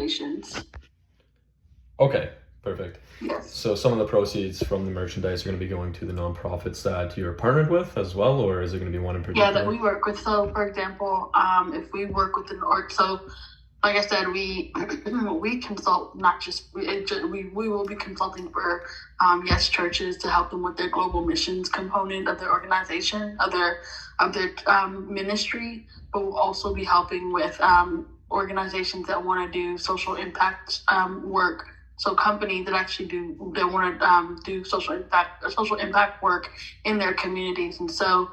organizations. Okay, perfect. Yes. So some of the proceeds from the merchandise are going to be going to the nonprofits that you're partnered with as well, or is it going to be one in particular? Yeah, that we work with. So, for example, if we work with an org, so like I said, we we consult not just we will be consulting for yes churches to help them with their global missions component of their organization of their ministry, but we'll also be helping with organizations that want to do social impact work. So companies that actually want to do social impact work in their communities, and so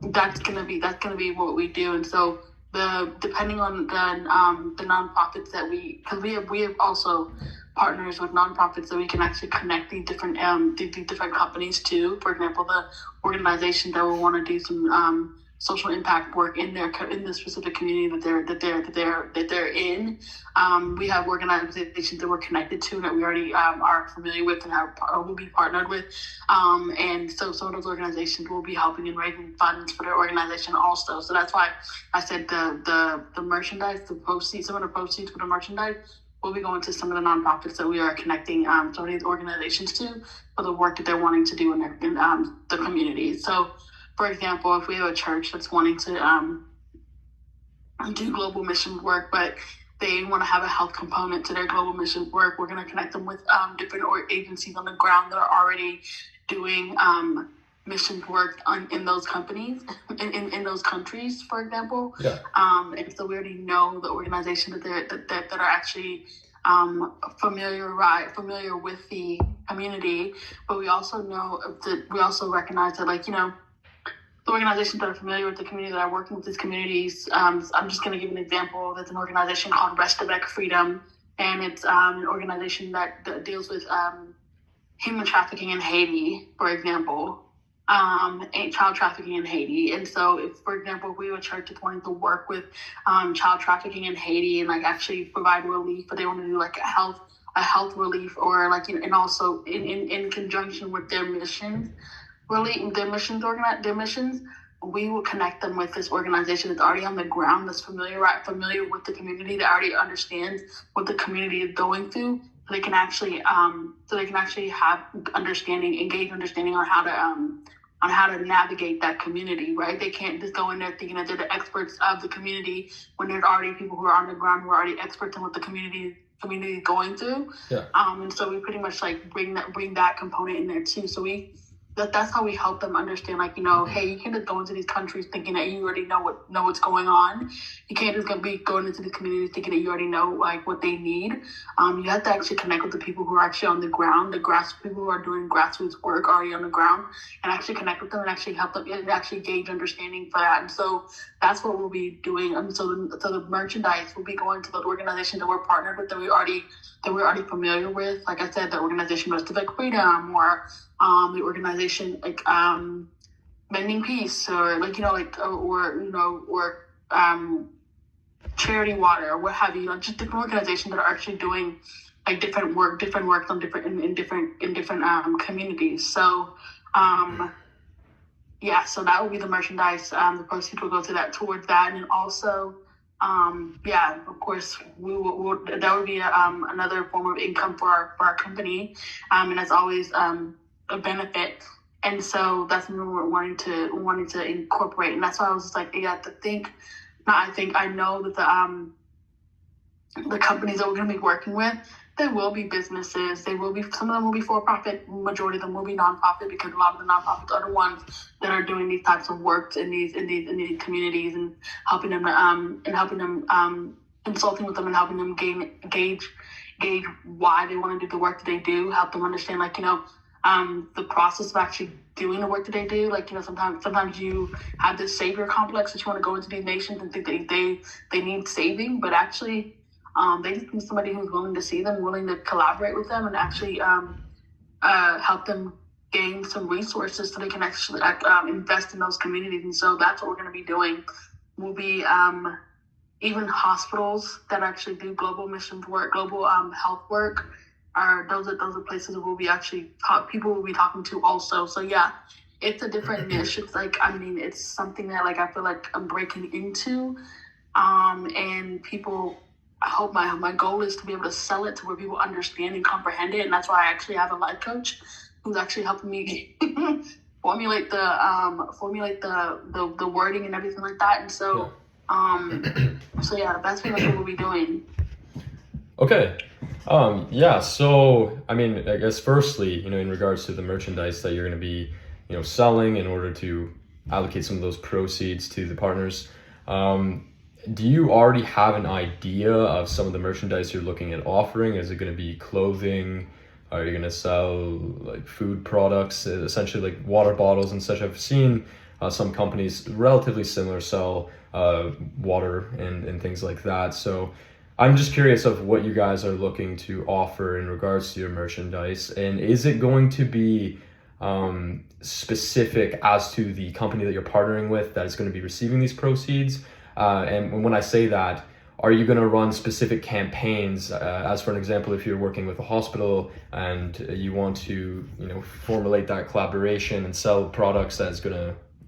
that's gonna be what we do, and so depending on the nonprofits that because we have also partners with nonprofits that we can actually connect these different companies to. For example, the organizations that will want to do some social impact work in the specific community that they're in. We have organizations that we're connected to that we already are familiar with and will be partnered with, and so some of those organizations will be helping in raising funds for their organization also. So that's why I said the merchandise, some of the proceeds for the merchandise will be going to some of the nonprofits that we are connecting some of these organizations to for the work that they're wanting to do in the community. So, for example, if we have a church that's wanting to do global mission work, but they want to have a health component to their global mission work, we're going to connect them with different agencies on the ground that are already doing mission work in those companies, in those countries, for example. Yeah. And so we already know the organization that are actually familiar with the community, but we also recognize that, like, the organizations that are familiar with the community that are working with these communities. I'm just going to give an example. There's an organization called Restavec Freedom, and it's an organization that deals with human trafficking in Haiti, for example, child trafficking in Haiti. And so, if, for example, we have a church that's wanting to work with child trafficking in Haiti and like actually provide relief, but they want to do like a health relief, or like, and also in conjunction with their missions. Their missions, we will connect them with this organization that's already on the ground, that's familiar with the community, that already understands what the community is going through. So they can actually have engaged understanding on how to navigate that community, right? They can't just go in there thinking that they're the experts of the community when there's already people who are on the ground who are already experts in what the community is going through. Yeah. And so we pretty much like bring that component in there too. So that's how we help them understand, like, hey, you can't just go into these countries thinking that you already know what's going on. You can't just be going into the communities thinking that you already know like what they need. You have to actually connect with the people who are actually on the ground, people who are doing grassroots work already on the ground, and actually connect with them and actually help them and actually gauge understanding for that. And so that's what we'll be doing. And so the merchandise will be going to the organization that we're partnered with, that we're already familiar with. Like I said, the organization Restavec Freedom, or the organization like Mending Peace, or or Charity Water, or what have you. Just different organizations that are actually doing like different work on different communities. So so that will be the merchandise. The proceeds will go towards that, and also of course, that would be another form of income for our company, and that's always a benefit. And so that's what we're wanting to incorporate, and that's why I was just like, I know that the companies that we're going to be working with, they will be businesses. Some of them will be for-profit. Majority of them will be nonprofit, because a lot of the nonprofits are the ones that are doing these types of work in these communities, and helping them consulting with them and helping them gauge why they want to do the work that they do. Help them understand, like, the process of actually doing the work that they do. Like, sometimes you have this savior complex that you want to go into these nations and think that they need saving, but actually they just need somebody who's willing to see them, willing to collaborate with them, and actually help them gain some resources so they can actually invest in those communities. And so that's what we're going to be doing. We'll be even hospitals that actually do global missions work, global health work. Those are places that people will be talking to also. So yeah, it's a different niche. It's like, it's something that like I feel like I'm breaking into, and people I hope my goal is to be able to sell it to where people understand and comprehend it, and that's why I actually have a life coach who's actually helping me formulate the wording and everything like that. And so that's pretty much what we'll be doing. Okay. Yeah, so I mean, I guess firstly, in regards to the merchandise that you're going to be, selling in order to allocate some of those proceeds to the partners, do you already have an idea of some of the merchandise you're looking at offering? Is it going to be clothing? Are you going to sell like food products, essentially like water bottles and such? I've seen some companies relatively similar sell water and things like that. So I'm just curious of what you guys are looking to offer in regards to your merchandise. And is it going to be specific as to the company that you're partnering with that is going to be receiving these proceeds? And when I say that, are you going to run specific campaigns? As for an example, if you're working with a hospital and you want to, formulate that collaboration and sell products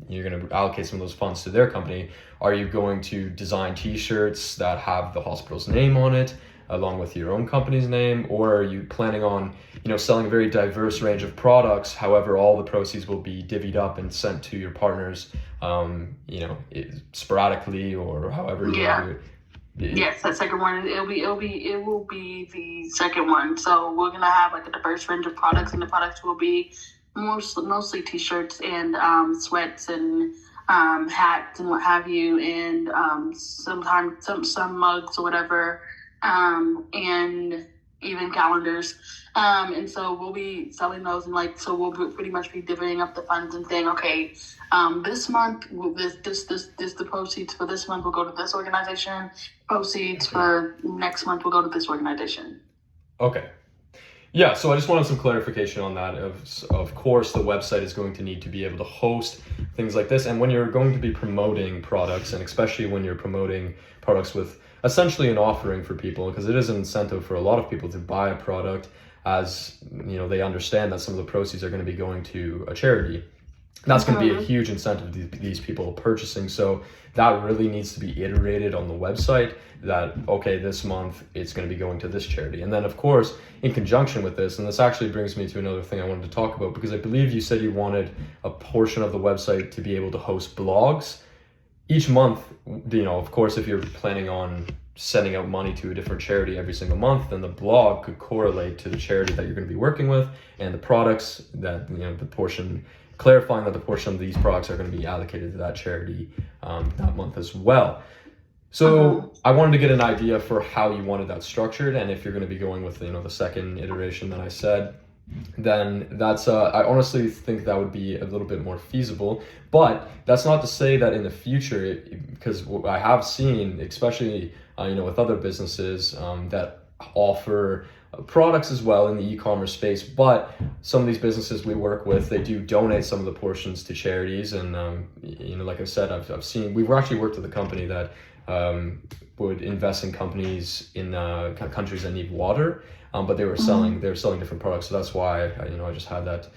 you're going to allocate some of those funds to their company, are you going to design t-shirts that have the hospital's name on it along with your own company's name? Or are you planning on, selling a very diverse range of products? However, all the proceeds will be divvied up and sent to your partners, sporadically or however you want to do it. Yes, that second one. It will be the second one. So we're gonna have like a diverse range of products, and the products will be mostly t-shirts and sweats and hats and what have you, and sometimes some mugs or whatever, and even calendars. And so we'll be selling those, and so we'll pretty much be divvying up the funds and saying, okay, this month the proceeds for this month will go to this organization. Proceeds for next month will go to this organization. Okay. Yeah, so I just wanted some clarification on that. Of course, the website is going to need to be able to host things like this. And when you're going to be promoting products, and especially when you're promoting products with essentially an offering for people, because it is an incentive for a lot of people to buy a product, as they understand that some of the proceeds are going to be going to a charity. That's going to be a huge incentive to these people purchasing. So that really needs to be iterated on the website that, okay, this month it's going to be going to this charity. And then, of course, in conjunction with this, and this actually brings me to another thing I wanted to talk about, because I believe you said you wanted a portion of the website to be able to host blogs. Each month, of course, if you're planning on sending out money to a different charity every single month, then the blog could correlate to the charity that you're going to be working with and the products that, the portion, clarifying that the portion of these products are going to be allocated to that charity that month as well. So I wanted to get an idea for how you wanted that structured, and if you're going to be going with the second iteration that I said, then that's I honestly think that would be a little bit more feasible. But that's not to say that in the future, because I have seen, especially with other businesses that offer products as well in the e-commerce space, but some of these businesses we work with, they do donate some of the portions to charities. And like I said, I've seen, we've actually worked with a company that would invest in companies in countries that need water, but they were selling different products. So that's why I just had that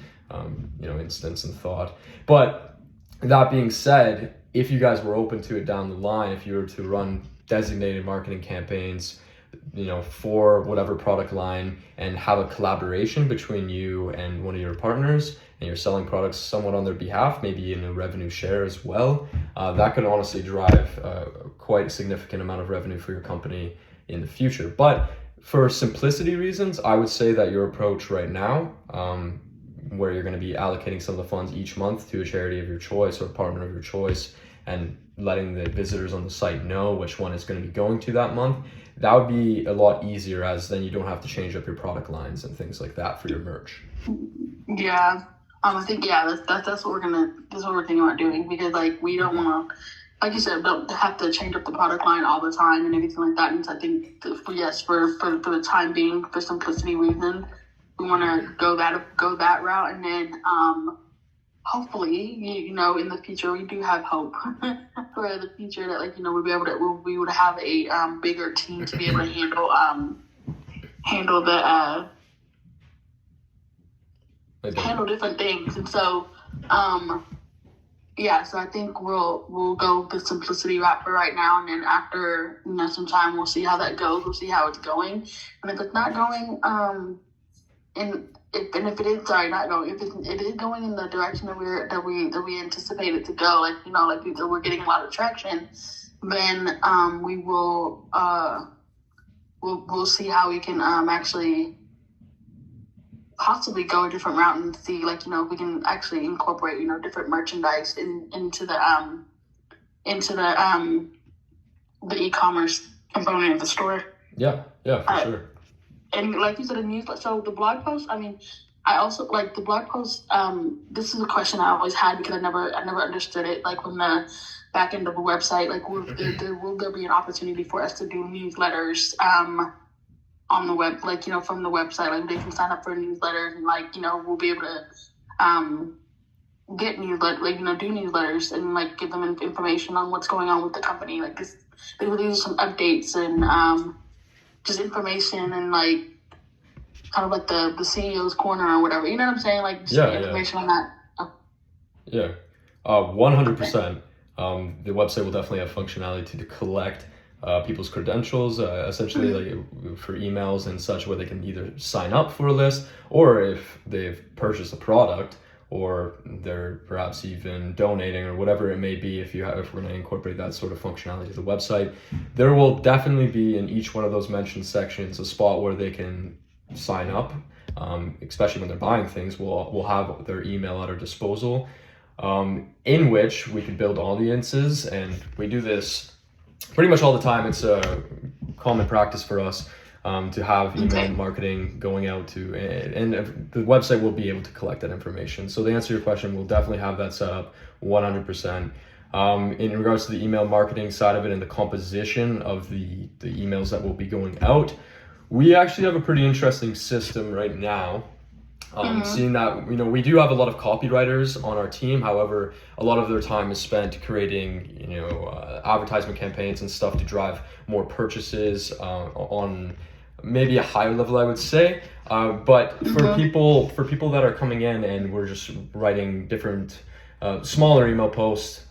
instance and thought. But that being said, if you guys were open to it down the line, if you were to run designated marketing campaigns for whatever product line and have a collaboration between you and one of your partners, and you're selling products somewhat on their behalf, maybe in a revenue share as well, that could honestly drive quite a significant amount of revenue for your company in the future. But for simplicity reasons, I would say that your approach right now, where you're going to be allocating some of the funds each month to a charity of your choice or a partner of your choice, and letting the visitors on the site know which one is going to be going to that month, that would be a lot easier, as then you don't have to change up your product lines and things like that for your merch. Yeah, I think that's what we're thinking about doing, because we don't want to, like you said, don't have to change up the product line all the time and everything like that. And so I think for the time being, for simplicity reasons, we want to go that route, and then hopefully, in the future, we do have hope for the future that we would have a bigger team to be able to handle different things. And so yeah, so I think we'll go with the simplicity route for right now, and then after some time, we'll see how that goes. We'll see how it's going, and if it's not going, if it is, sorry, not going, if it is going in the direction that we anticipate it to go, like we're getting a lot of traction, then we will we'll see how we can actually possibly go a different route and see if we can actually incorporate different merchandise into the e-commerce component of the store. Yeah, for sure. And like you said, a newsletter. So the blog post. I mean, I also like the blog post. This is a question I always had because I never understood it. Like when the back end of a website, like will there be an opportunity for us to do newsletters on the web, from the website, like they can sign up for newsletters and we'll be able to get newsletters, do newsletters and give them information on what's going on with the company. Like these are some updates and just information and kind of like the CEO's corner or whatever. You know what I'm saying? Like just information on that. Oh. Yeah, 100%. The website will definitely have functionality to collect people's credentials, essentially for emails and such, where they can either sign up for a list, or if they've purchased a product, or they're perhaps even donating or whatever it may be. If we're going to incorporate that sort of functionality to the website, there will definitely be in each one of those mentioned sections a spot where they can sign up, especially when they're buying things. We'll have their email at our disposal, in which we can build audiences, and we do this pretty much all the time. It's a common practice for us to have email marketing going out to, and the website will be able to collect that information. So to answer your question, we'll definitely have that set up 100%. In regards to the email marketing side of it and the composition of the emails that will be going out, we actually have a pretty interesting system right now. Seeing that, we do have a lot of copywriters on our team. However, a lot of their time is spent creating, advertisement campaigns and stuff to drive more purchases on maybe a higher level, I would say. But for people that are coming in and we're just writing different smaller email posts,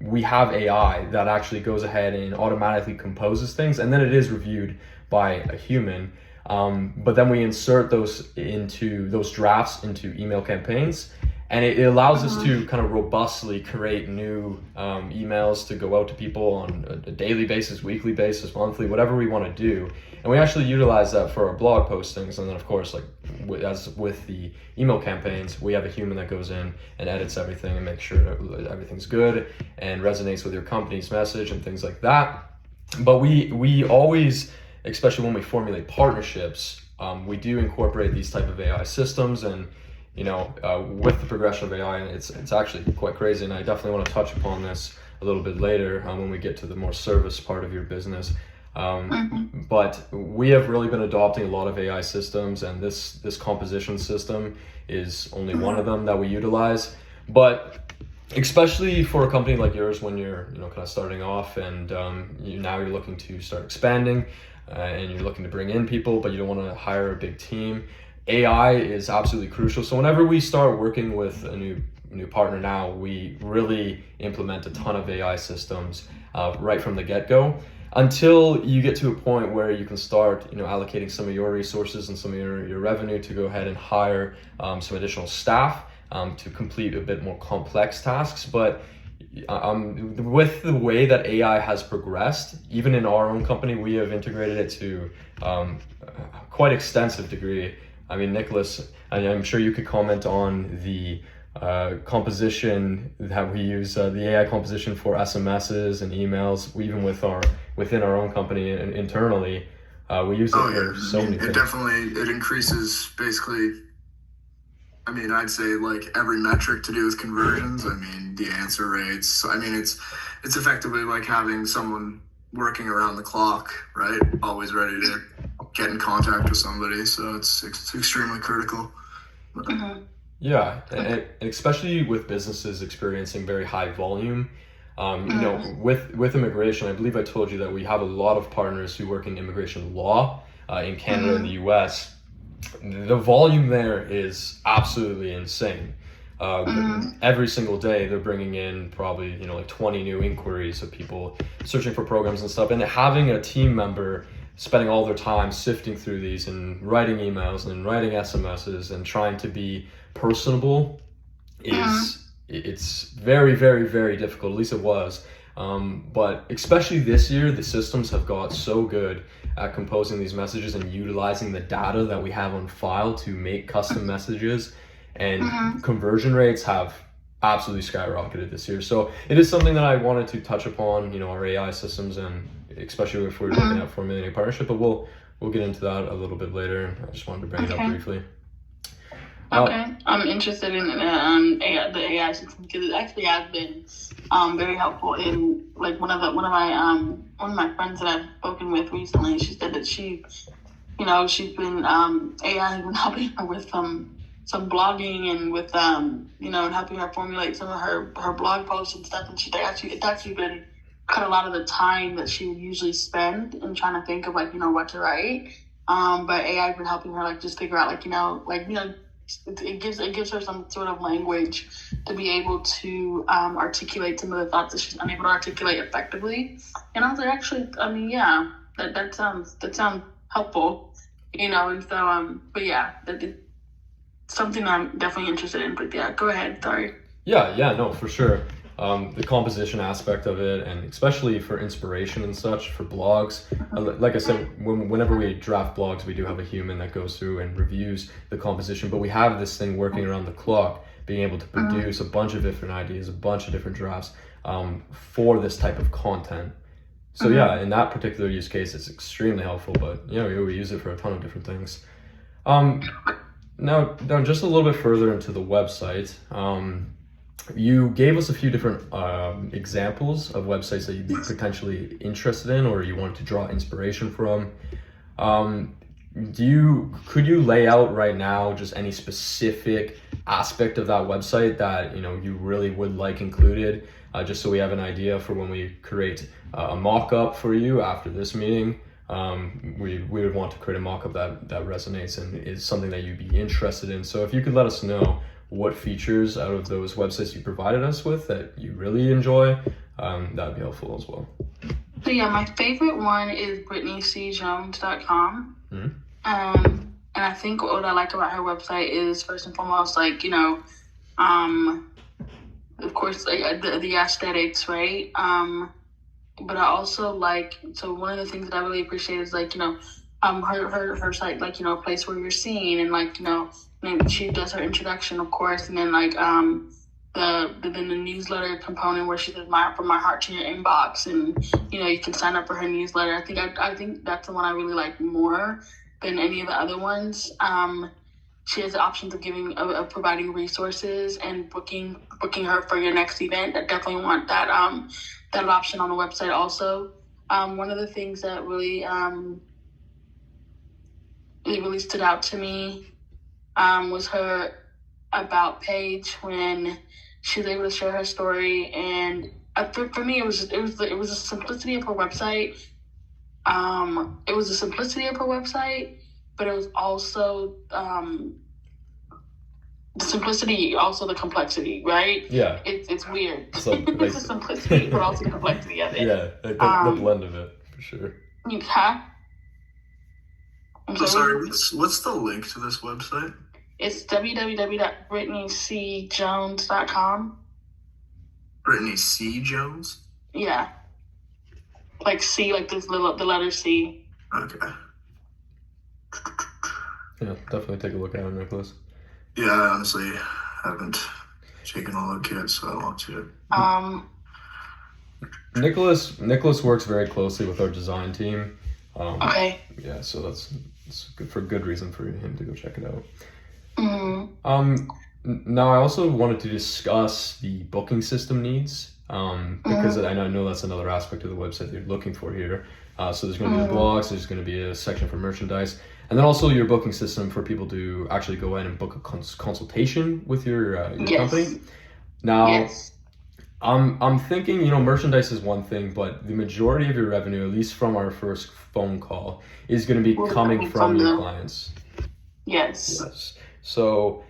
we have AI that actually goes ahead and automatically composes things, and then it is reviewed by a human. But then we insert those drafts into email campaigns, and it allows us to kind of robustly create new emails to go out to people on a daily basis, weekly basis, monthly, whatever we want to do. And we actually utilize that for our blog postings. And then of course, as with the email campaigns, we have a human that goes in and edits everything and makes sure that everything's good and resonates with your company's message and things like that. But we always, especially when we formulate partnerships, we do incorporate these type of AI systems, and with the progression of AI, it's actually quite crazy. And I definitely want to touch upon this a little bit later when we get to the more service part of your business. But we have really been adopting a lot of AI systems, and this composition system is only one of them that we utilize. But especially for a company like yours, when you're kind of starting off and now you're looking to start expanding, and you're looking to bring in people, but you don't want to hire a big team, AI is absolutely crucial. So whenever we start working with a new partner now, we really implement a ton of AI systems right from the get-go, until you get to a point where you can start allocating some of your resources and some of your revenue to go ahead and hire some additional staff to complete a bit more complex tasks. But with the way that AI has progressed, even in our own company, we have integrated it to quite extensive degree. I mean, Nicholas, I'm sure you could comment on the composition that we use, the AI composition for SMSs and emails. Even within our own company and internally, we use it for so many things. It increases basically. I mean, I'd say every metric to do with conversions. I mean, the answer rates. I mean, it's effectively like having someone working around the clock, right? Always ready to get in contact with somebody. So it's extremely critical. Yeah, and especially with businesses experiencing very high volume. With immigration, I believe I told you that we have a lot of partners who work in immigration law in Canada and the US. The volume there is absolutely insane. Every single day they're bringing in probably, you know, like 20 new inquiries of people searching for programs and stuff, and having a team member spending all their time sifting through these and writing emails and writing SMSs and trying to be personable it's very, very, very difficult. At least it was. But especially this year, the systems have got so good at composing these messages and utilizing the data that we have on file to make custom messages, and conversion rates have absolutely skyrocketed this year. So it is something that I wanted to touch upon, you know, our AI systems, and especially if we're looking at formulating a partnership, but we'll get into that a little bit later. I just wanted to bring it up briefly. Okay, I'm interested in AI, the AI system, because it actually has been very helpful. In like one of my friends that I've spoken with recently, she said that she's been AI has been helping her with some blogging and with and helping her formulate some of her blog posts and stuff. And it's actually been cut a lot of the time that she would usually spend in trying to think of what to write. But AI has been helping her just figure out it gives her some sort of language to be able to articulate some of the thoughts that she's unable to articulate effectively. And I was like, actually, I mean, yeah, that sounds helpful, and so but yeah, it's something I'm definitely interested in. But yeah, go ahead. Sorry. Yeah, no, for sure. The composition aspect of it, and especially for inspiration and such for blogs. Like I said, whenever we draft blogs, we do have a human that goes through and reviews the composition, but we have this thing working around the clock, being able to produce a bunch of different ideas, a bunch of different drafts for this type of content. So yeah, in that particular use case, it's extremely helpful, but we use it for a ton of different things. Now just a little bit further into the website, you gave us a few different examples of websites that you'd be potentially interested in, or you wanted to draw inspiration from. Could you lay out right now just any specific aspect of that website that you really would like included, just so we have an idea for when we create a mock-up for you after this meeting? We would want to create a mock-up that resonates and is something that you'd be interested in. So if you could let us know what features out of those websites you provided us with that you really enjoy, that'd be helpful as well. So yeah, my favorite one is BrittanyCJones.com. And I think what I like about her website is, first and foremost, of course, the aesthetics, right? But I also so one of the things that I really appreciate is her site, a place where you're seen, and she does her introduction, of course, and then the newsletter component where she says from my heart to your inbox, and you can sign up for her newsletter. I think that's the one I really like more than any of the other ones. She has the options of providing resources and booking her for your next event. I definitely want that option on the website also. One of the things that really really stood out to me was her about page, when she was able to share her story. And for me, it was the simplicity of her website. It was the simplicity of her website, but it was also the simplicity, also the complexity, right? Yeah. It's weird. It's the simplicity, but also the complexity of it. Yeah, the blend of it, for sure. Yeah. I'm sorry, what's the link to this website? It's www.BrittanyCJones.com. Brittany C. Jones? Yeah. Like C, like this the letter C. Okay. Yeah, definitely take a look at it, Nicholas. Yeah, I honestly haven't taken a look yet, so I want to. Nicholas works very closely with our design team. Okay. Yeah, so it's good for good reason for him to go check it out. Now I also wanted to discuss the booking system needs, because I know that's another aspect of the website that you're looking for here. So there's going to be the blogs, there's going to be a section for merchandise, and then also your booking system for people to actually go in and book a consultation with your company. Now, I'm thinking, merchandise is one thing, but the majority of your revenue, at least from our first phone call, is going to be coming from your clients. Yes. So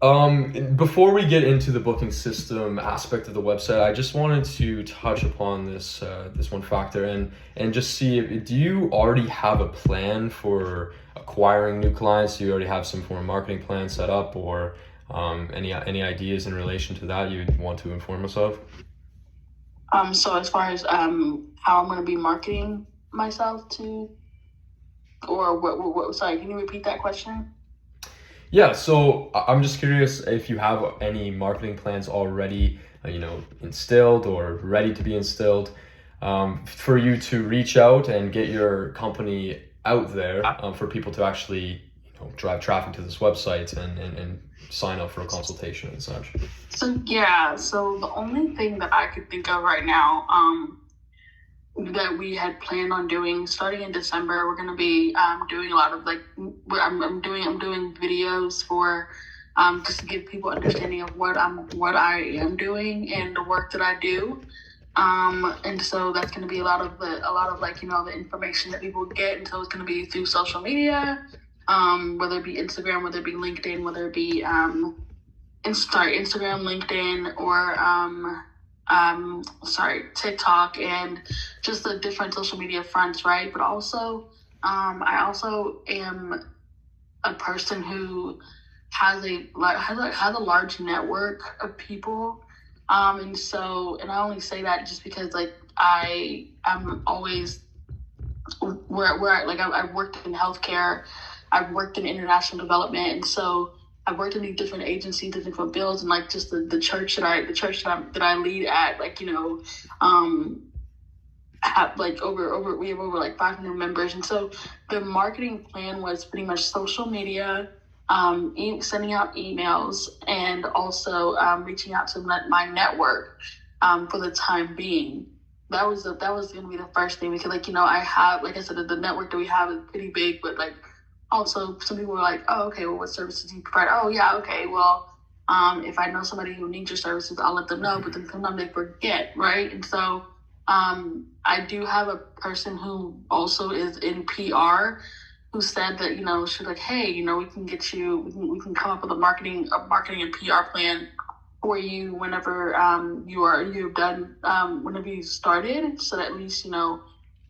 Before we get into the booking system aspect of the website, I just wanted to touch upon this one factor and just see do you already have a plan for acquiring new clients? Do you already have some form of marketing plan set up, or any ideas in relation to that you'd want to inform us of? So as far as how I'm going to be marketing myself to, or what? Sorry, can you repeat that question? Yeah, so I'm just curious if you have any marketing plans already, instilled or ready to be instilled, for you to reach out and get your company out there, for people to actually, drive traffic to this website and sign up for a consultation and such. So the only thing that I could think of right now, that we had planned on doing starting in December, we're going to be doing a lot of I'm doing videos for just to give people understanding of what I am doing and the work that I do. And so that's going to be a lot of the information that people get. And so it's going to be through social media, whether it be Instagram, whether it be LinkedIn, whether it be Instagram, LinkedIn, or TikTok, and just the different social media fronts, right? But also, I also am a person who has a large network of people, and I only say that just because I'm always I've worked in healthcare, I've worked in international development, and so I've worked in these different agencies, the different fields, and just the church that I lead at, have we have over 500 members, and so the marketing plan was pretty much social media, sending out emails, and also reaching out to my network for the time being. That was going to be the first thing, because I have, like I said, the network that we have is pretty big, but also some people are like, oh, okay, well, what services do you provide? Oh, yeah, okay, well, if I know somebody who needs your services, I'll let them know, but then sometimes they forget, right? And so I do have a person who also is in PR who said that, she's like, hey, we can get you, we can come up with a marketing and PR plan for you whenever you've done, whenever you started, so that at least,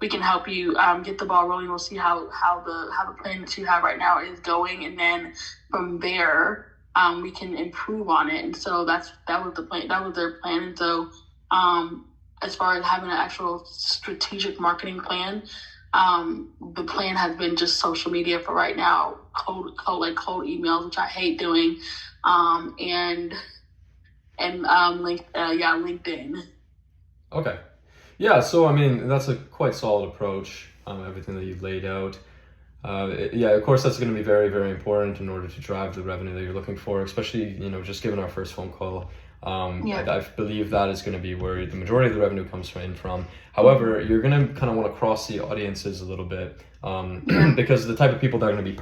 we can help you get the ball rolling. We'll see how the plan that you have right now is going, and then from there we can improve on it. And so that was the plan. That was their plan. And so as far as having an actual strategic marketing plan, the plan has been just social media for right now, cold emails, which I hate doing, and LinkedIn. Okay. Yeah, so I mean, that's a quite solid approach, everything that you've laid out. Of course, that's going to be very, very important in order to drive the revenue that you're looking for, especially, just given our first phone call. I believe that is going to be where the majority of the revenue comes from. However, you're going to kind of want to cross the audiences a little bit, because the type of people that are going to be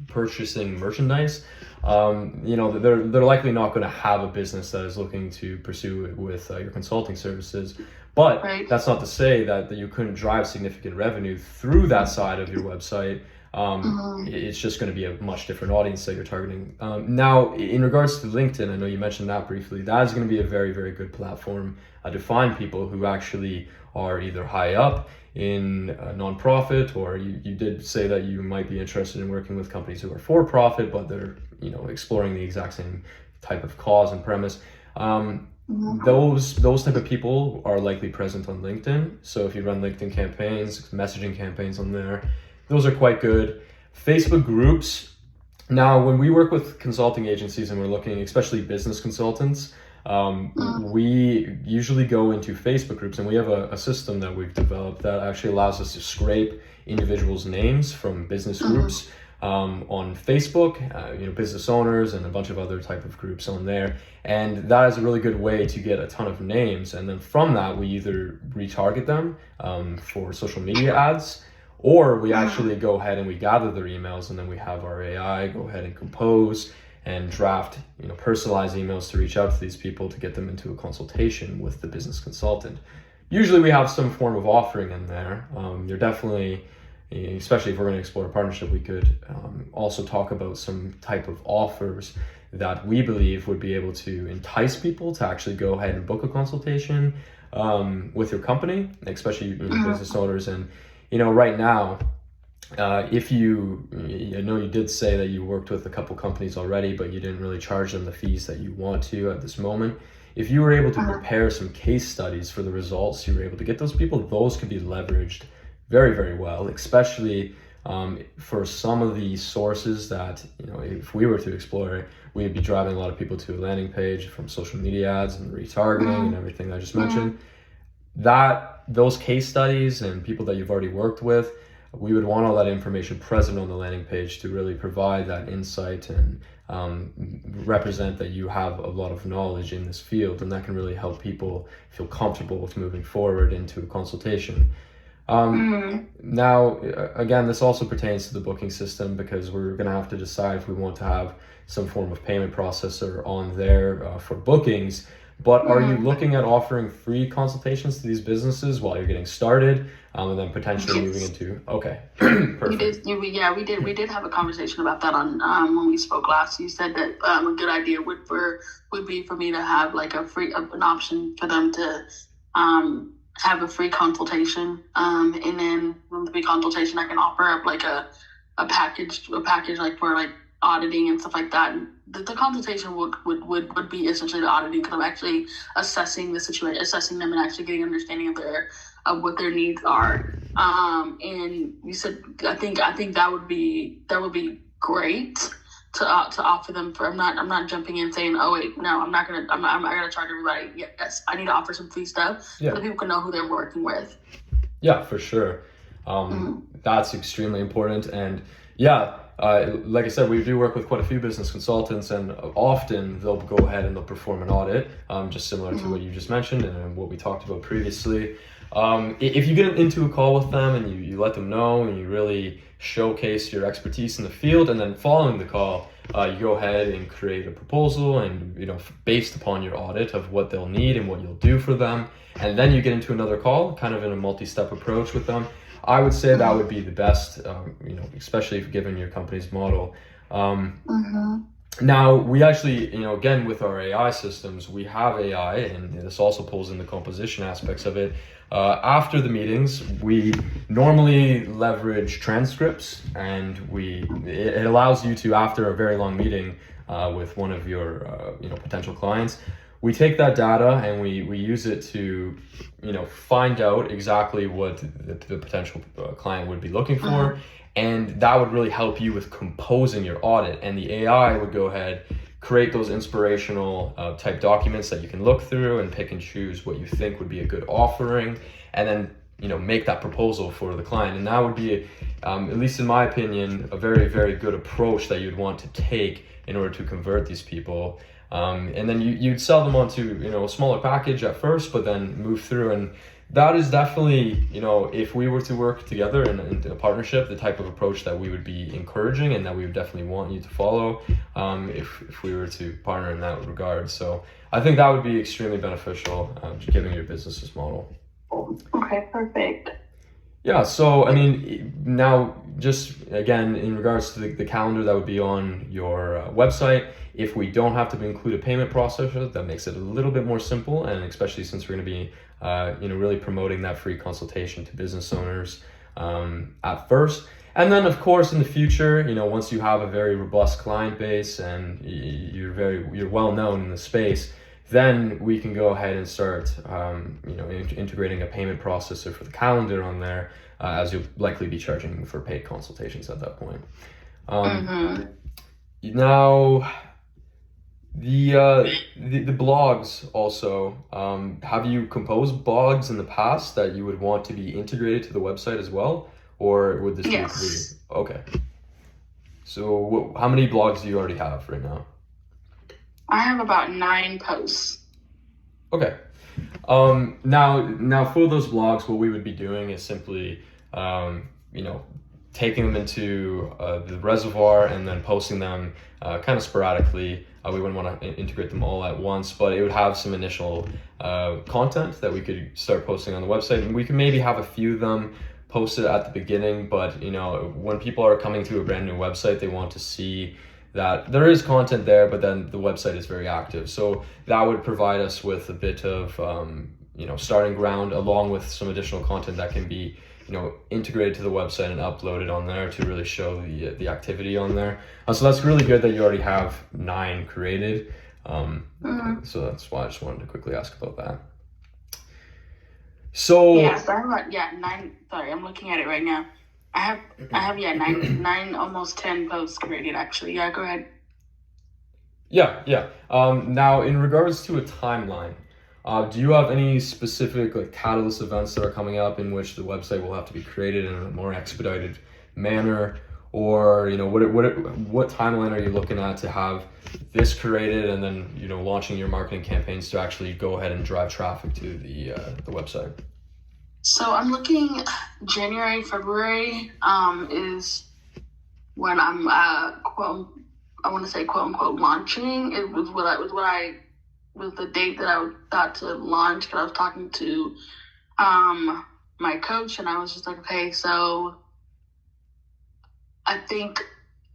purchasing merchandise, they're likely not going to have a business that is looking to pursue it with your consulting services. But right. That's not to say that you couldn't drive significant revenue through that side of your website. It's just going to be a much different audience that you're targeting. Now, in regards to LinkedIn, I know you mentioned that briefly. That is going to be a very, very good platform to find people who actually are either high up in a nonprofit, or you did say that you might be interested in working with companies who are for profit, but they're exploring the exact same type of cause and premise. Those type of people are likely present on LinkedIn. So if you run LinkedIn campaigns, messaging campaigns on there, those are quite good. Facebook groups. Now, when we work with consulting agencies and we're looking, especially business consultants, we usually go into Facebook groups, and we have a system that we've developed that actually allows us to scrape individuals' names from business groups on Facebook, business owners and a bunch of other type of groups on there. And that is a really good way to get a ton of names. And then from that, we either retarget them for social media ads, or we actually go ahead and we gather their emails, and then we have our AI go ahead and compose and draft, personalized emails to reach out to these people to get them into a consultation with the business consultant. Usually we have some form of offering in there. You're definitely, especially if we're going to explore a partnership, we could also talk about some type of offers that we believe would be able to entice people to actually go ahead and book a consultation with your company, especially business owners. And right now, if I know you did say that you worked with a couple companies already, but you didn't really charge them the fees that you want to at this moment. If you were able to prepare some case studies for the results you were able to get those people, those could be leveraged very, very well, especially for some of the sources that, if we were to explore it, we'd be driving a lot of people to a landing page from social media ads and retargeting and everything I just mentioned. Those case studies and people that you've already worked with, we would want all that information present on the landing page to really provide that insight and represent that you have a lot of knowledge in this field, and that can really help people feel comfortable with moving forward into a consultation. Now, again, this also pertains to the booking system, because we're going to have to decide if we want to have some form of payment processor on there for bookings. But are you looking at offering free consultations to these businesses while you're getting started, and then potentially moving into? Okay, perfect. We did have a conversation about that on when we spoke last. You said that a good idea would be for me to have like an option for them to have a free consultation, and then from the free consultation I can offer up like a package like for like auditing and stuff like that. And the consultation would be essentially the auditing, because I'm actually assessing the situation, assessing them, and actually getting understanding of what their needs are. And you said I think that would be great to offer them for. I'm not jumping in saying, oh wait, no, I'm not gonna charge everybody. Yes, I need to offer some free stuff so that people can know who they're working with. Yeah, for sure. That's extremely important. And like I said, we do work with quite a few business consultants, and often they'll go ahead and they'll perform an audit, just similar to what you just mentioned and what we talked about previously. If you get into a call with them and you let them know and you really showcase your expertise in the field, and then following the call, you go ahead and create a proposal and, based upon your audit of what they'll need and what you'll do for them. And then you get into another call, kind of in a multi-step approach with them. I would say that would be the best, especially given your company's model. Now, we actually, again, with our AI systems, we have AI, and this also pulls in the composition aspects of it. After the meetings, we normally leverage transcripts, and it allows you to, after a very long meeting with one of your potential clients, we take that data and we use it to find out exactly what the potential client would be looking for, and that would really help you with composing your audit. And the AI would go ahead, create those inspirational type documents that you can look through and pick and choose what you think would be a good offering, and then make that proposal for the client. And that would be, at least in my opinion, a very, very good approach that you'd want to take in order to convert these people. And then you'd sell them onto a smaller package at first, but then move through. And that is definitely, if we were to work together in a partnership, the type of approach that we would be encouraging and that we would definitely want you to follow, if we were to partner in that regard. So I think that would be extremely beneficial, given your business's model. Okay, perfect. Yeah, so I mean, now just again, in regards to the calendar that would be on your website, if we don't have to include a payment processor, that makes it a little bit more simple, and especially since we're going to be really promoting that free consultation to business owners at first. And then of course in the future, once you have a very robust client base and you're well known in the space, then we can go ahead and start integrating a payment processor for the calendar on there, as you'll likely be charging for paid consultations at that point. Now, the blogs also, have you composed blogs in the past that you would want to be integrated to the website as well, or would this be free? Okay. So how many blogs do you already have right now? I have about 9 posts. Okay. Now for those blogs, what we would be doing is simply, taking them into the reservoir and then posting them kind of sporadically. We wouldn't want to integrate them all at once, but it would have some initial content that we could start posting on the website, and we could maybe have a few of them posted at the beginning. But when people are coming to a brand new website, they want to see that there is content there, but then the website is very active. So that would provide us with a bit of starting ground, along with some additional content that can be integrated to the website and uploaded on there to really show the activity on there. So that's really good that you already have 9 created. So that's why I just wanted to quickly ask about that. So yeah, so I have 9. Sorry, I'm looking at it right now. I have 9, almost 10 posts created actually. Yeah, go ahead. Yeah. Now, in regards to a timeline, do you have any specific catalyst events that are coming up in which the website will have to be created in a more expedited manner, or what timeline are you looking at to have this created and then launching your marketing campaigns to actually go ahead and drive traffic to the website? So I'm looking January, February is when I'm quote unquote launching. It was was the date that I thought to launch, because I was talking to my coach, and I was just like, okay, so I think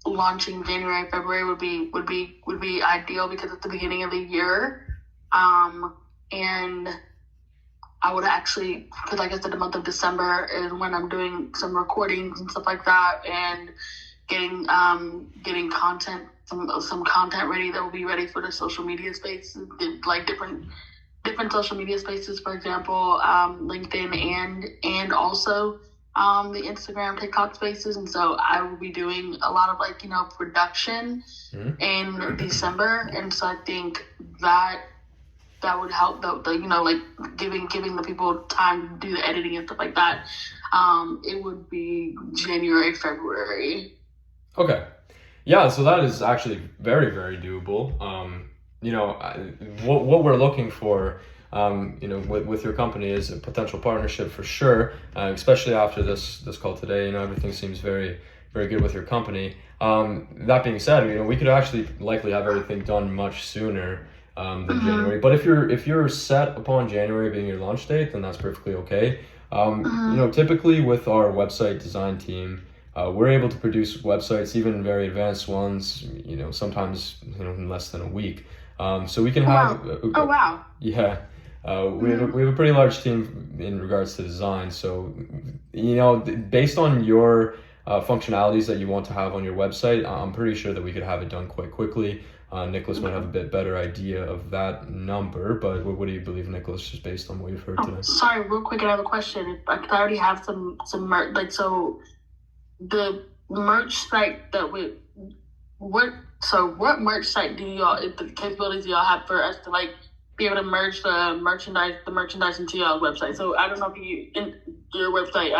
launching January, February would be ideal, because it's the beginning of the year, and I would actually, because like I said, the month of December is when I'm doing some recordings and stuff like that, and getting content, some content ready that will be ready for the social media space, like different social media spaces, for example, LinkedIn and also the Instagram, TikTok spaces. And so I will be doing a lot of production in December, and so I think that would help giving the people time to do the editing and stuff like that. It would be January, February. Okay. Yeah, so that is actually very, very doable. What we're looking for, with your company is a potential partnership for sure, especially after this call today. Everything seems very, very good with your company. That being said, we could actually likely have everything done much sooner than January. But if you're set upon January being your launch date, then that's perfectly okay. Typically with our website design team, we're able to produce websites, even very advanced ones, sometimes in less than a week. So we can have. Oh wow. Yeah, we have a pretty large team in regards to design. So based on your functionalities that you want to have on your website, I'm pretty sure that we could have it done quite quickly. Nicholas might have a bit better idea of that number, but what do you believe, Nicholas, just based on what you've heard today? Sorry, real quick, I have a question. I already have some merch, so the merch site what merch site do y'all, the capabilities do y'all have for us to be able to merge the merchandise into y'all's website? So I don't know if you, in your website,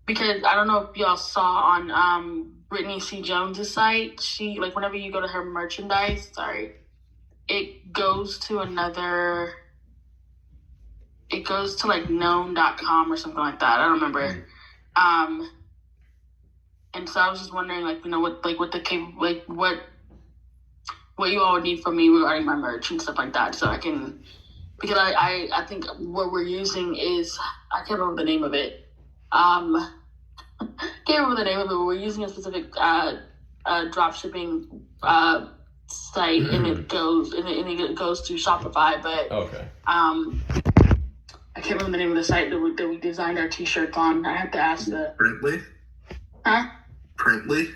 because I don't know if y'all saw on Brittany C. Jones's site, she, whenever you go to her merchandise, it goes to known.com or something like that. I don't remember. And so I was just wondering, what you all would need from me regarding my merch and stuff like that, so I can, because I think what we're using is, I can't remember the name of it. But we're using a specific drop shipping site, and it goes to Shopify. But okay. I can't remember the name of the site that we designed our t-shirts on. I have to ask the Printly. Huh? Printly?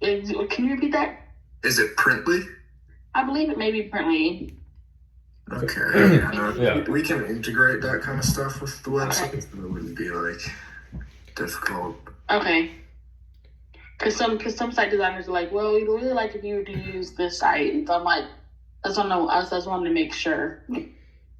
Can you repeat that? Is it Printly? I believe it may be Printly. Okay. Yeah. We can integrate that kind of stuff with the website. It wouldn't be difficult. Okay. Because some site designers are like, well, we'd really like if you were to use this site, and so I'm like, I just wanted to make sure.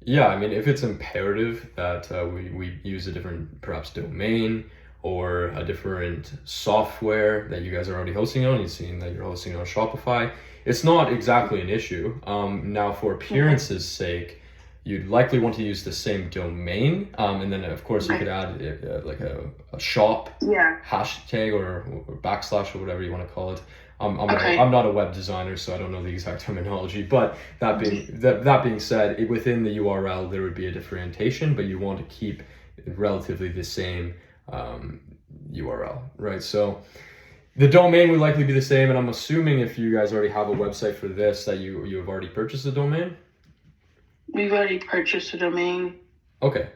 Yeah, I mean, if it's imperative that we use a different, perhaps, domain or a different software that you guys are already hosting on, you've seen that you're hosting on Shopify, it's not exactly an issue. Now, for appearance's sake, you'd likely want to use the same domain, and then of course you could add a shop hashtag or backslash or whatever you want to call it. I'm not a web designer, so I don't know the exact terminology. But that being said, within the URL there would be a differentiation, but you want to keep relatively the same URL, right? So The domain would likely be the same, and I'm assuming if you guys already have a website for this, that you have already purchased the domain. We've already purchased a domain. Okay,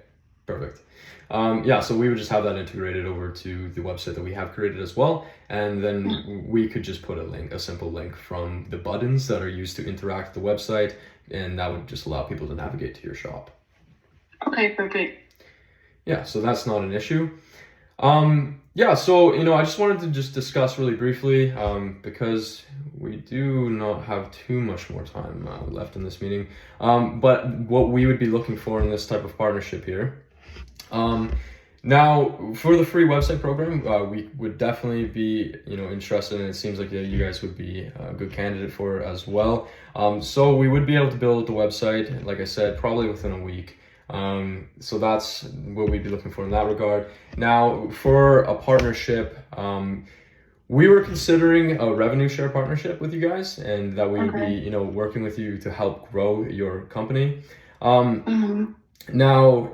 perfect. Yeah, so we would just have that integrated over to the website that we have created as well, and then we could just put a simple link from the buttons that are used to interact with the website, and that would just allow people to navigate to your shop. Okay, perfect. Yeah, so that's not an issue. Yeah, so, I just wanted to just discuss really briefly, because we do not have too much more time left in this meeting, but what we would be looking for in this type of partnership here. Now, for the free website program, we would definitely be, interested, and it seems like you guys would be a good candidate for it as well. So we would be able to build the website, like I said, probably within a week. So that's what we'd be looking for in that regard. Now, for a partnership, we were considering a revenue share partnership with you guys, and that we would be, working with you to help grow your company. Now,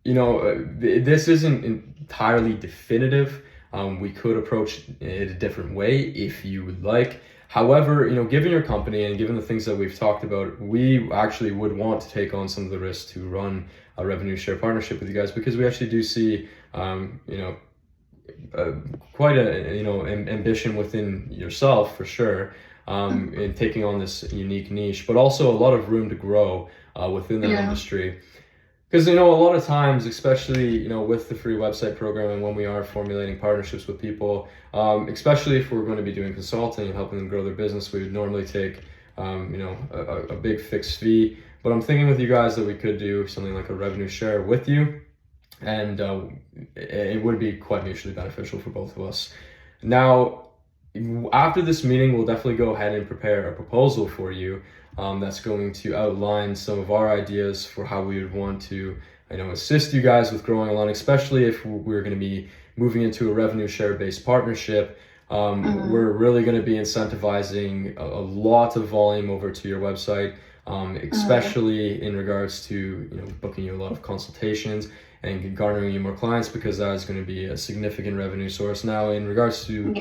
this isn't entirely definitive. We could approach it a different way if you would like. However, given your company and given the things that we've talked about, we actually would want to take on some of the risks to run a revenue share partnership with you guys, because we actually do see, quite ambition within yourself for sure, in taking on this unique niche, but also a lot of room to grow within that industry. Because, a lot of times, especially, with the free website program and when we are formulating partnerships with people, especially if we're going to be doing consulting and helping them grow their business, we would normally take, a big fixed fee. But I'm thinking with you guys that we could do something like a revenue share with you, and it would be quite mutually beneficial for both of us. Now, after this meeting, we'll definitely go ahead and prepare a proposal for you. That's going to outline some of our ideas for how we would want to, assist you guys with growing along, especially if we're going to be moving into a revenue share based partnership. We're really going to be incentivizing a lot of volume over to your website, especially in regards to, booking you a lot of consultations and garnering you more clients, because that is going to be a significant revenue source. Now, in regards to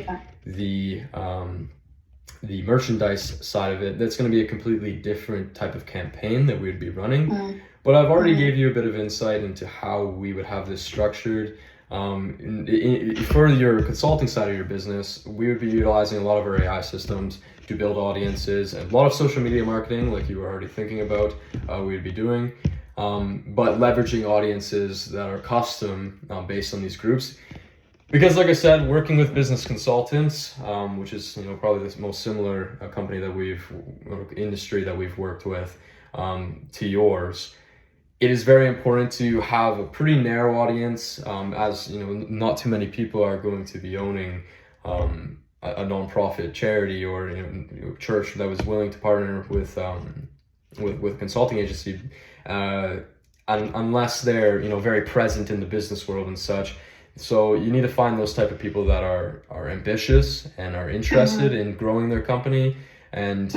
the merchandise side of it, that's going to be a completely different type of campaign that we'd be running. But I've already gave you a bit of insight into how we would have this structured. For your consulting side of your business, we would be utilizing a lot of our AI systems to build audiences, and a lot of social media marketing, like you were already thinking about, we would be doing, but leveraging audiences that are custom based on these groups. Because, like I said, working with business consultants, which is probably the most similar company that industry that we've worked with to yours, it is very important to have a pretty narrow audience, as not too many people are going to be owning a nonprofit charity or church that was willing to partner with consulting agency, unless they're very present in the business world and such. So you need to find those type of people that are ambitious and are interested in growing their company, and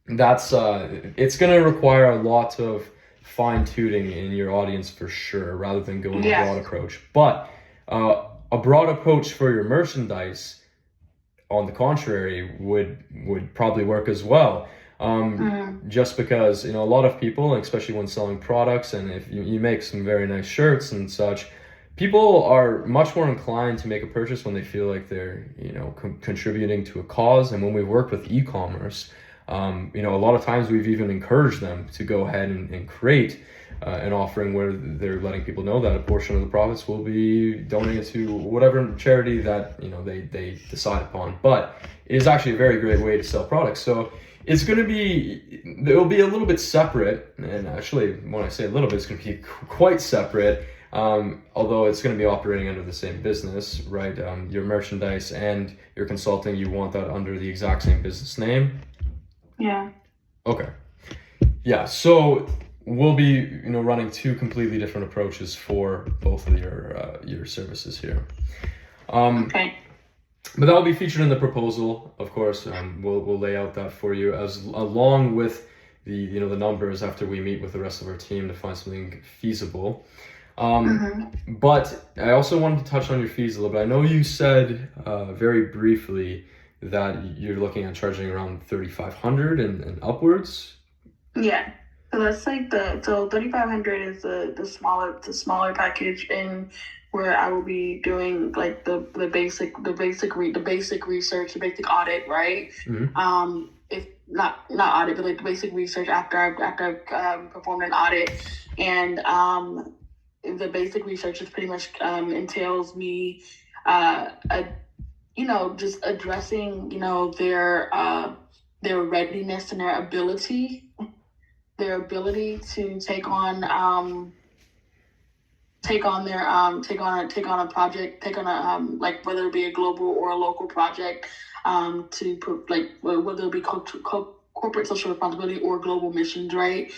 that's it's going to require a lot of fine-tuning in your audience for sure, rather than going a broad approach. But a broad approach for your merchandise, on the contrary, would probably work as well. Just because a lot of people, especially when selling products, and if you make some very nice shirts and such, people are much more inclined to make a purchase when they feel like they're contributing to a cause. And when we've worked with e-commerce, a lot of times we've even encouraged them to go ahead and create an offering where they're letting people know that a portion of the profits will be donated to whatever charity that they decide upon. But it is actually a very great way to sell products. So it'll be a little bit separate, and actually when I say a little bit, it's going to be quite separate. Although it's going to be operating under the same business, right? Your merchandise and your consulting, you want that under the exact same business name. Yeah. Okay. Yeah. So we'll be, running two completely different approaches for both of your services here. Okay. But that will be featured in the proposal, of course. We'll lay out that for you along with the numbers after we meet with the rest of our team to find something feasible. But I also wanted to touch on your fees a little bit. I know you said very briefly that you're looking at charging around 3,500 and upwards. Yeah. So that's like 3,500 is the smaller package, and where I will be doing like the basic research, the basic audit, right? If not audit, but like the basic research after I've performed an audit, and the basic research is pretty much entails me, just addressing, their readiness and their ability to take on a project, like whether it be a global or a local project, whether it be corporate social responsibility or global missions, right?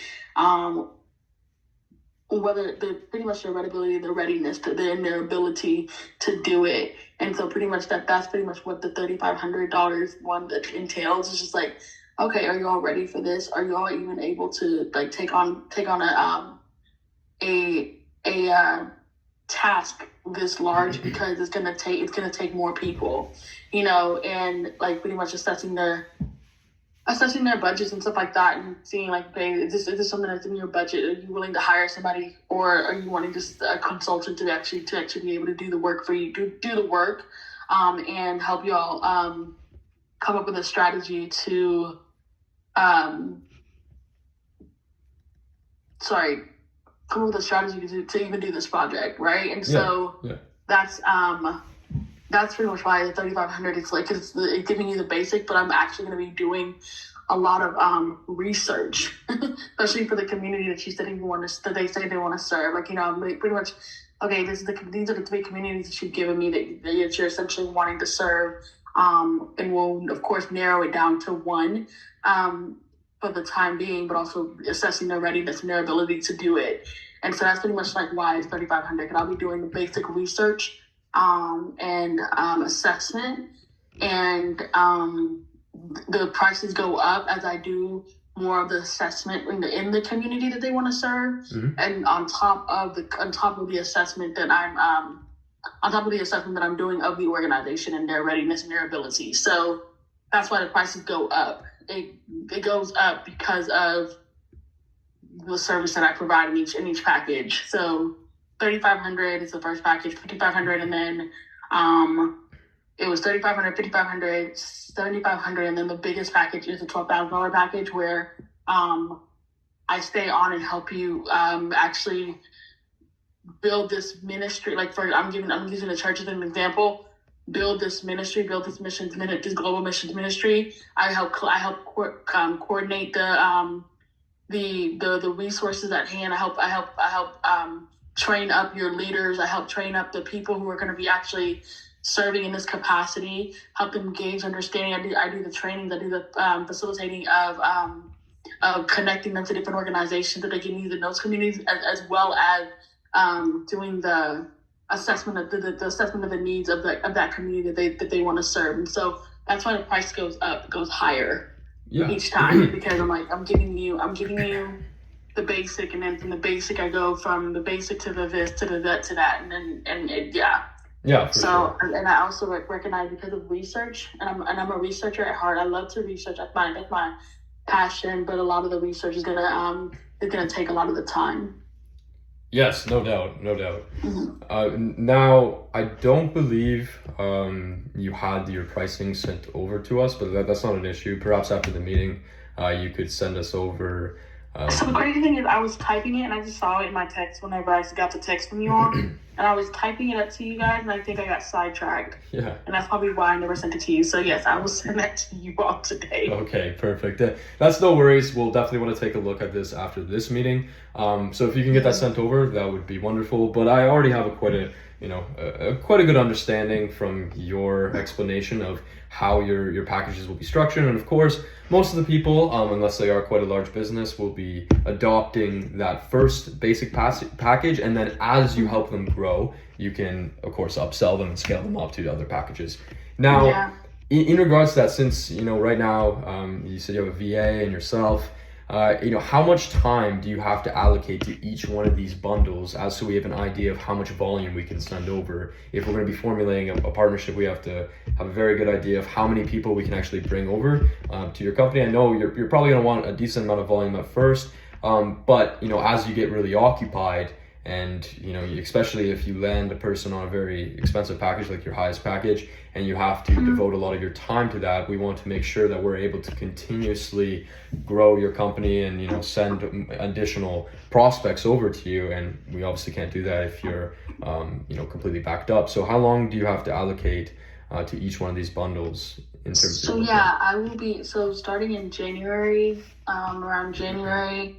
Whether pretty much their readability, their readiness to their ability to do it. And so pretty much that's pretty much what the $3,500 one that entails. It's just like, okay, are you all ready for this? Are you all even able to like take on a task this large, because it's gonna take more people, and like pretty much assessing their budgets and stuff like that, and seeing like, okay, is this something that's in your budget? Are you willing to hire somebody, or are you wanting just a consultant to actually be able to do the work for you, do the work, and help you all come up with a strategy to to even do this project, right? And so that's pretty much why the 3,500 is like, it's giving you the basic, but I'm actually going to be doing a lot of research, especially for the community that that they say they want to serve. Like, pretty much, okay, these are the 3 communities that you've given me that you're essentially wanting to serve, and we'll of course narrow it down to 1 for the time being, but also assessing their readiness and their ability to do it. And so that's pretty much like why it's 3,500. And I'll be doing the basic research and assessment, and the prices go up as I do more of the assessment in the community that they want to serve, and on top of the assessment that I'm doing of the organization and their readiness and their ability. So that's why the prices go up. It goes up because of the service that I provide in each package. So 3,500 is the first package, 5,500, and then it was 3,500, 5,500, 7,500, and then the biggest package is the $12,000 package, where I stay on and help you actually build this ministry. Like I'm using the church as an example. Build this ministry, this global missions ministry. I help coordinate the resources at hand. I help train up your leaders. I help train up the people who are going to be actually serving in this capacity. Help them gauge understanding. I do the training. I do the facilitating of connecting them to different organizations that they can use in those communities, as well as doing the assessment of the needs of that community that they want to serve. And so that's why the price goes up, goes higher each time, because I'm giving you the basic, and then from the basic I go from the basic to the this to the that to that, So and I also recognize, because of research, and I'm a researcher at heart. I love to research. That's my passion, but a lot of the research is gonna take a lot of the time. Yes, no doubt. Now, I don't believe you had your pricing sent over to us, but that's not an issue. Perhaps after the meeting, you could send us over. So the crazy thing is, I was typing it, and I just saw it in my text whenever I got the text from you all, and I was typing it up to you guys, and I think I got sidetracked. Yeah. And that's probably why I never sent it to you. So yes, I will send that to you all today. Okay, perfect. That's no worries. We'll definitely want to take a look at this after this meeting. So if you can get that sent over, that would be wonderful. But I already have quite a good understanding from your explanation of how your packages will be structured. And of course, most of the people, unless they are quite a large business, will be adopting that first basic package. And then as you help them grow, you can, of course, upsell them and scale them up to the other packages. Now, in regards to that, since, right now, you said you have a VA and yourself, how much time do you have to allocate to each one of these bundles, as so we have an idea of how much volume we can send over? If we're going to be formulating a partnership, we have to have a very good idea of how many people we can actually bring over to your company. I know you're probably going to want a decent amount of volume at first, but as you get really occupied, and especially if you land a person on a very expensive package like your highest package, and you have to devote a lot of your time to that, we want to make sure that we're able to continuously grow your company and send additional prospects over to you. And we obviously can't do that if you're completely backed up. So how long do you have to allocate to each one of these bundles in terms of? So yeah, I will be starting in January, around January,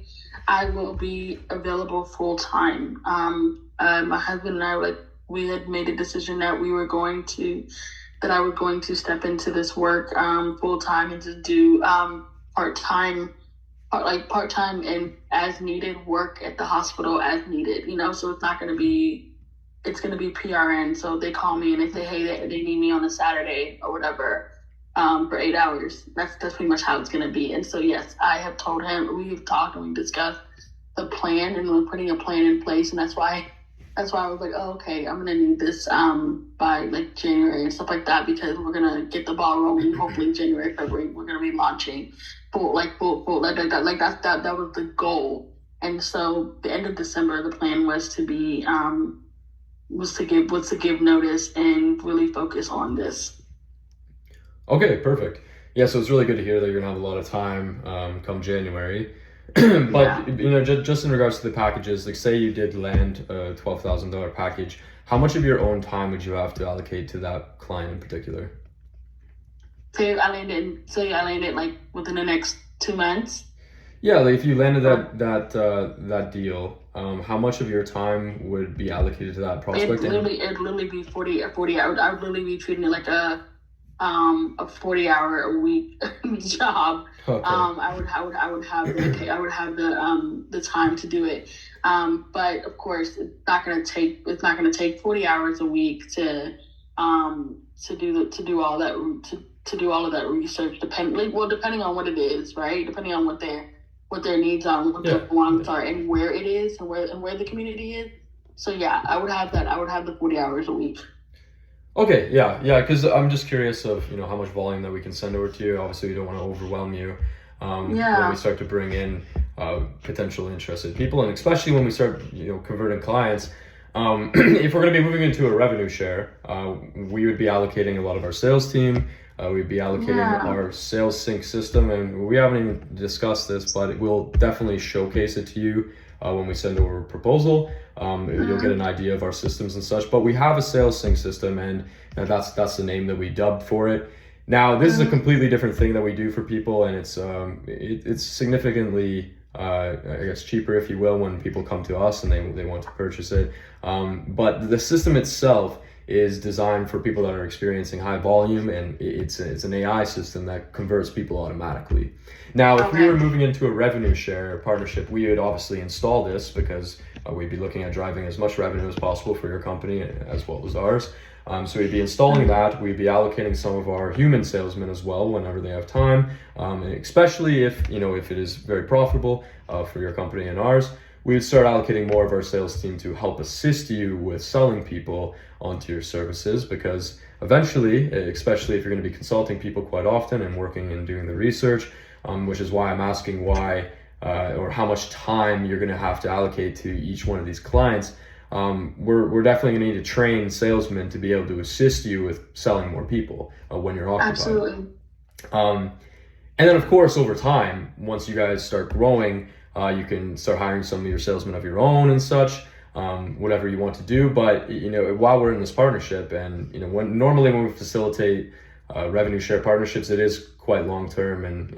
I will be available full time. My husband and I, we had made a decision that I was going to step into this work full time and just do part time and as needed work at the hospital as needed. So it's not going to be. It's going to be PRN. So they call me and they say, hey, they need me on a Saturday or whatever. For 8 hours. That's pretty much how it's going to be. And so, yes, I have told him, we've talked and we discussed the plan, and we're putting a plan in place. And that's why I was like, oh, okay, I'm going to need this by January and stuff like that, because we're going to get the ball rolling. Hopefully January, February, we're going to be launching full that was the goal. And so the end of December, the plan was to be, was to give notice and really focus on this. Okay, perfect. Yeah, so it's really good to hear that you're gonna have a lot of time come January. But just in regards to the packages, say you did land a $12,000 package, how much of your own time would you have to allocate to that client in particular? Say I landed within the next 2 months. Yeah, if you landed that deal, how much of your time would be allocated to that prospect? It'd literally be 40 hours. I would literally be treating it like a 40-hour-a-week job. Okay. I would have the time to do it. But of course, it's not gonna take 40 hours a week to do all of that research. Depending on what it is, right? Depending on what their needs are, what their wants are, and where it is, and where the community is. So yeah, I would have the 40 hours a week. Okay, yeah, because I'm just curious of how much volume that we can send over to you. Obviously, we don't want to overwhelm you when we start to bring in potential interested people, and especially when we start converting clients. If we're going to be moving into a revenue share, we would be allocating a lot of our sales team. We'd be allocating our sales sync system, and we haven't even discussed this, but we'll definitely showcase it to you when we send over a proposal. You'll get an idea of our systems and such, but we have a sales sync system, and that's the name that we dubbed for it. Now, this is a completely different thing that we do for people, and it's significantly I guess cheaper, if you will, when people come to us and they want to purchase it. But the system itself is designed for people that are experiencing high volume, and it's an AI system that converts people automatically. Now, if we were moving into a revenue share partnership, we would obviously install this, because we'd be looking at driving as much revenue as possible for your company as well as ours. So we'd be installing that. We'd be allocating some of our human salesmen as well whenever they have time, especially if it is very profitable for your company and ours. We would start allocating more of our sales team to help assist you with selling people onto your services, because eventually, especially if you're going to be consulting people quite often and working and doing the research, which is why I'm asking why or how much time you're going to have to allocate to each one of these clients. We're definitely going to need to train salesmen to be able to assist you with selling more people when you're occupied. Absolutely. And then, of course, over time, once you guys start growing, you can start hiring some of your salesmen of your own and such, whatever you want to do. But while we're in this partnership, and normally when we facilitate revenue share partnerships, it is quite long term, and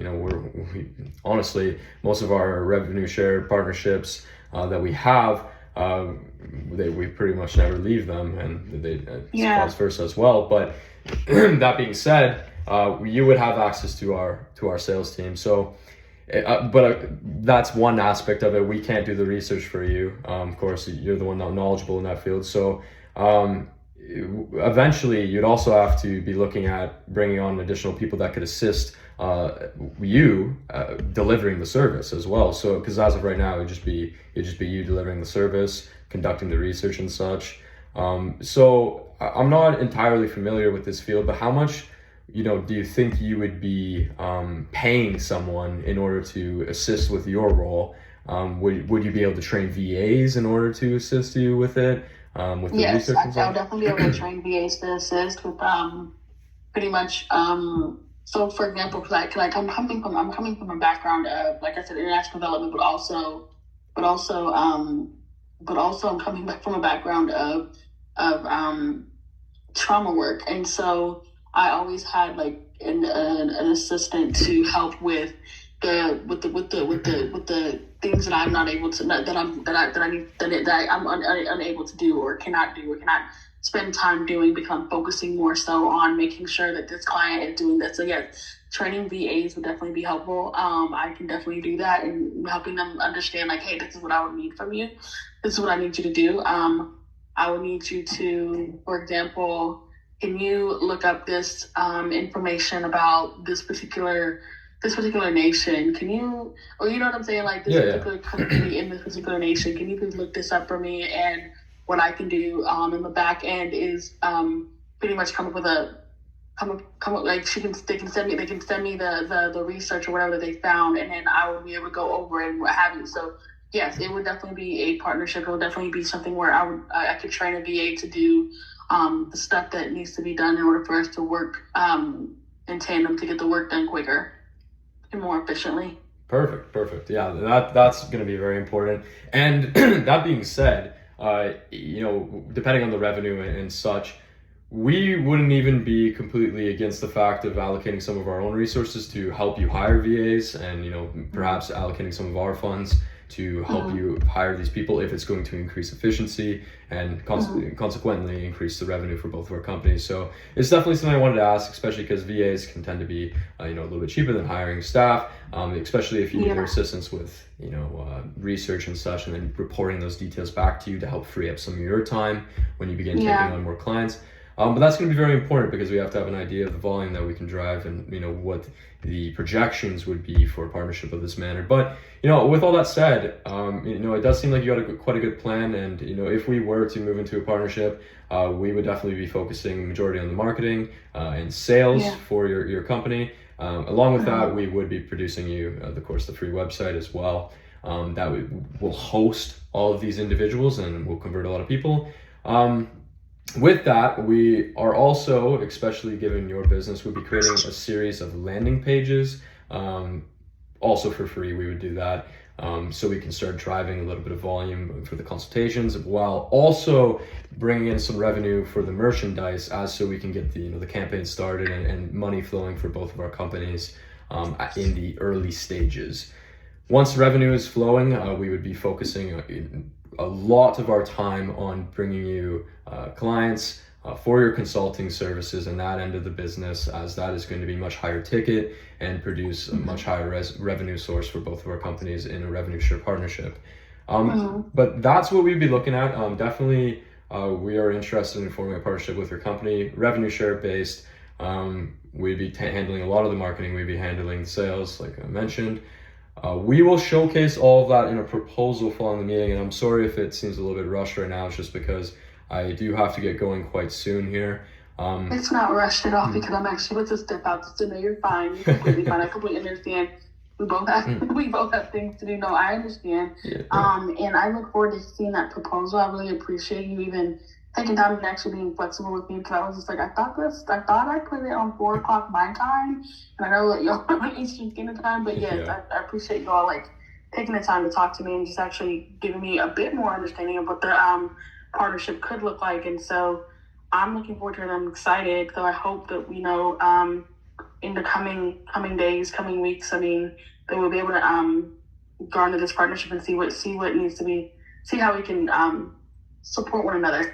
we honestly, most of our revenue share partnerships that we have, we pretty much never leave them, and vice versa as well. But that being said, you would have access to our sales team. So, but that's one aspect of it. We can't do the research for you. Of course, you're the one not knowledgeable in that field. So, eventually you'd also have to be looking at bringing on additional people that could assist you delivering the service as well. So because as of right now, it'd just be you delivering the service, conducting the research and such. So I'm not entirely familiar with this field, but how much, do you think you would be paying someone in order to assist with your role? Would you be able to train VAs in order to assist you with it? With the Yes, research and I'll stuff? definitely be able to train VAs to assist with pretty much so for example, like I'm coming from a background of, like I said, international development, but also I'm coming back from a background of trauma work, and so I always had like an assistant to help with the things that I'm not able to I'm unable to do or cannot spend time doing, because I'm focusing more so on making sure that this client is doing this. So yes, training VAs would definitely be helpful. I can definitely do that, and helping them understand like, hey, this is what I would need from you. This is what I need you to do. I would need you to, for example, can you look up this information about this particular nation? Can you, or you know what I'm saying, like this particular country in this particular nation? Can you please look this up for me? And what I can do in the back end is pretty much come up like they can send me the research or whatever that they found, and then I will be able to go over it and what have you. So yes, it would definitely be a partnership. It would definitely be something where I could train a VA to do the stuff that needs to be done in order for us to work in tandem to get the work done quicker and more efficiently. Perfect. Yeah, that's going to be very important. And that being said, depending on the revenue and such, we wouldn't even be completely against the fact of allocating some of our own resources to help you hire VAs, and perhaps allocating some of our funds to help you hire these people if it's going to increase efficiency and consequently increase the revenue for both of our companies. So it's definitely something I wanted to ask, especially because VAs can tend to be a little bit cheaper than hiring staff, especially if you need their assistance with research and such, and then reporting those details back to you to help free up some of your time when you begin taking on more clients. But that's going to be very important because we have to have an idea of the volume that we can drive, and what the projections would be for a partnership of this manner. But with all that said, it does seem like you got quite a good plan. And if we were to move into a partnership, we would definitely be focusing majority on the marketing and sales for your company. Along with that, we would be producing you, of course, the free website as well. That will host all of these individuals and will convert a lot of people. With that, we are also, especially given your business, we'll be creating a series of landing pages. Also for free, we would do that. So we can start driving a little bit of volume for the consultations, while also bringing in some revenue for the merchandise, so we can get the campaign started and money flowing for both of our companies in the early stages. Once revenue is flowing, we would be focusing a lot of our time on bringing you clients for your consulting services and that end of the business, as that is going to be much higher ticket and produce a much higher revenue source for both of our companies in a revenue share partnership. But that's what we'd be looking at. Definitely, we are interested in forming a partnership with your company, revenue share based. We'd be handling a lot of the marketing. We'd be handling sales, like I mentioned. We will showcase all of that in a proposal following the meeting, and I'm sorry if it seems a little bit rushed right now. It's just because I do have to get going quite soon here. It's not rushed at all, because I'm actually about to step out. So no, you're fine. You're completely fine. I completely understand. We both have things to do. No, I understand. And I look forward to seeing that proposal. I really appreciate you even taking time and actually being flexible with me, because I was just like, I thought I put it on 4:00 my time, and I know that y'all are on Eastern Standard Time, but yes, I appreciate y'all like taking the time to talk to me and just actually giving me a bit more understanding of what the partnership could look like. And so I'm looking forward to it. I'm excited. So I hope that in the coming days, coming weeks, that we'll be able to garner this partnership and see what needs to be, see how we can support one another.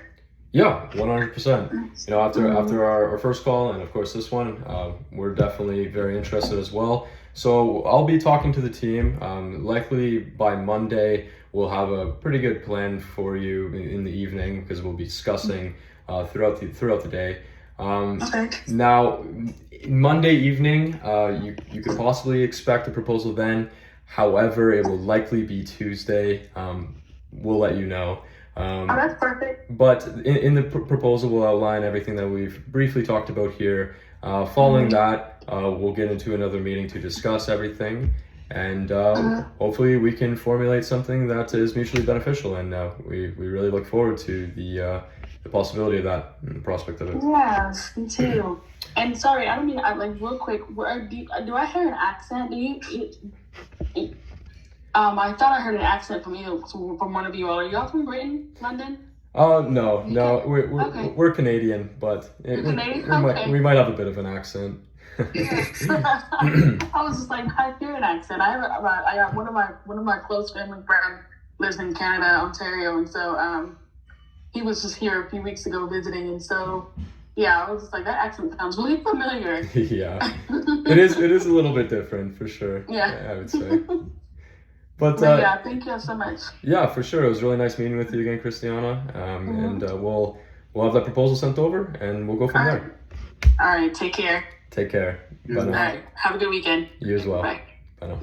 Yeah, 100%. After our first call, and of course this one, we're definitely very interested as well. So I'll be talking to the team. Likely by Monday, we'll have a pretty good plan for you in the evening, because we'll be discussing throughout the day. Okay. Now, Monday evening, you could possibly expect a proposal then. However, it will likely be Tuesday. We'll let you know. Oh, that's perfect. But in the proposal, we'll outline everything that we've briefly talked about here. Following that, we'll get into another meeting to discuss everything. And hopefully we can formulate something that is mutually beneficial. And we really look forward to the possibility of that and the prospect of it. Yes, me too. And sorry, I don't mean, real quick, do I hear an accent? I thought I heard an accent from one of you all. Are y'all from Britain, London? No, Okay. we're Canadian, but Canadian? we might have a bit of an accent. I was just like, I hear an accent. I got one of my close family friends lives in Canada, Ontario, and so he was just here a few weeks ago visiting, and so yeah, I was just like, that accent sounds really familiar. Yeah, it is a little bit different for sure. Yeah, I would say. But yeah, thank you so much. Yeah, for sure. It was really nice meeting with you again, Christiana. And we'll have that proposal sent over, and we'll go from there. All right, take care. Take care. Bye All now. right, have a good weekend. You as well. Bye. Bye now.